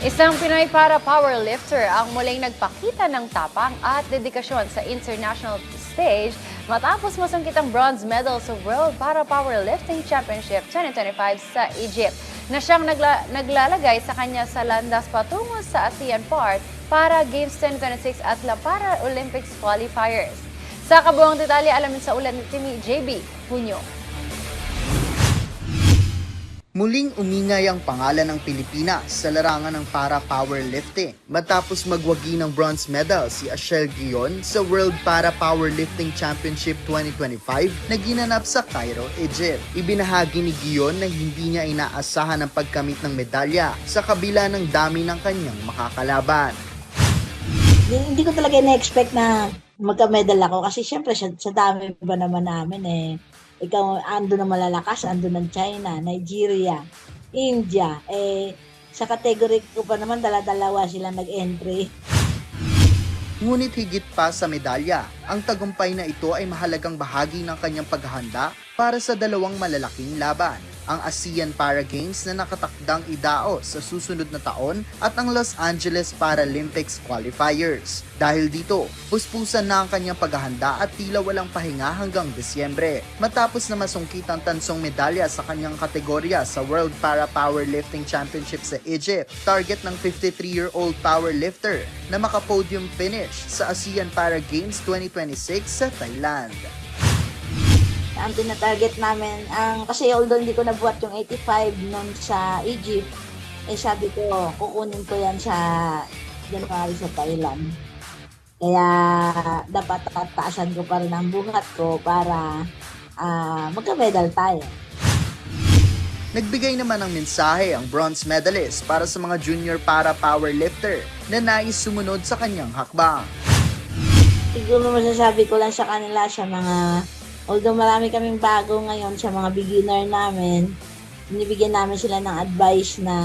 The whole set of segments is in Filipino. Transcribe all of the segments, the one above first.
Isang Pinoy para powerlifter ang muling nagpakita ng tapang at dedikasyon sa international stage matapos masungkit ang bronze medal sa World Para Powerlifting Championship 2025 sa Egypt na siyang naglalagay sa kanya sa landas patungo sa ASEAN para Games 2026 at La Para Olympics qualifiers. Sa kabuang detalye, alamin sa ulat ni Timmy JB Hunyo. Muling umingay ang pangalan ng Pilipinas sa larangan ng para powerlifting matapos magwagi ng bronze medal si Ashel Guion sa World Para Powerlifting Championship 2025 na ginanap sa Cairo, Egypt. Ibinahagi ni Guion na hindi niya inaasahan ang pagkamit ng medalya sa kabila ng dami ng kanyang makakalaban. Hindi ko talaga na-expect na magka-medal ako kasi syempre sa dami ba naman namin eh. Ikaw, ando ng malalakas, ando ng China, Nigeria, India. Sa category ko pa naman, dala-dalawa silang nag-entry. Ngunit higit pa sa medalya, ang tagumpay na ito ay mahalagang bahagi ng kanyang paghahanda para sa dalawang malalaking laban, ang ASEAN Para Games na nakatakdang idaos sa susunod na taon at ang Los Angeles Paralympics qualifiers. Dahil dito, puspusan na ang kanyang paghahanda at tila walang pahinga hanggang Disyembre. Matapos na masungkit ang tansong medalya sa kanyang kategorya sa World Para Powerlifting Championship sa Egypt, target ng 53-year-old powerlifter na maka-podium finish sa ASEAN Para Games 2026 sa Thailand. Ang tina-target namin, kasi although hindi ko nabuhat yung 85 nun sa Egypt, sabi ko, kukunin ko yan sa January sa Thailand. Kaya dapat taasan ko pa rin ang buhat ko para magka-medal tayo. Nagbigay naman ng mensahe ang bronze medalist para sa mga junior para powerlifter na nais sumunod sa kanyang hakbang. Siguro masasabi ko lang sa kanila sa mga, although marami kaming bago ngayon sa mga beginner namin, binibigyan namin sila ng advice na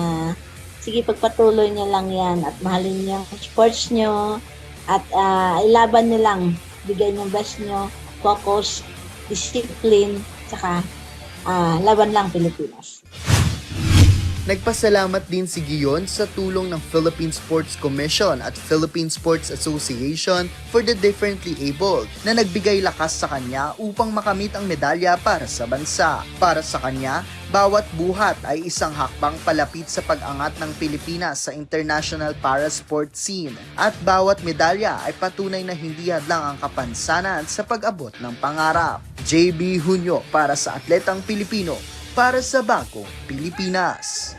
sige, pagpatuloy nyo lang yan at mahalin nyo ang sports nyo at ilaban nyo lang, bigay nyo best nyo, focus, discipline, saka laban lang Pilipinas. Nagpasalamat din si Guion sa tulong ng Philippine Sports Commission at Philippine Sports Association for the Differently Abled na nagbigay lakas sa kanya upang makamit ang medalya para sa bansa. Para sa kanya, bawat buhat ay isang hakbang palapit sa pag-angat ng Pilipinas sa international para-sport scene at bawat medalya ay patunay na hindi hadlang ang kapansanan sa pag-abot ng pangarap. JB Hunyo para sa Atletang Pilipino, para sa Bagong Pilipinas.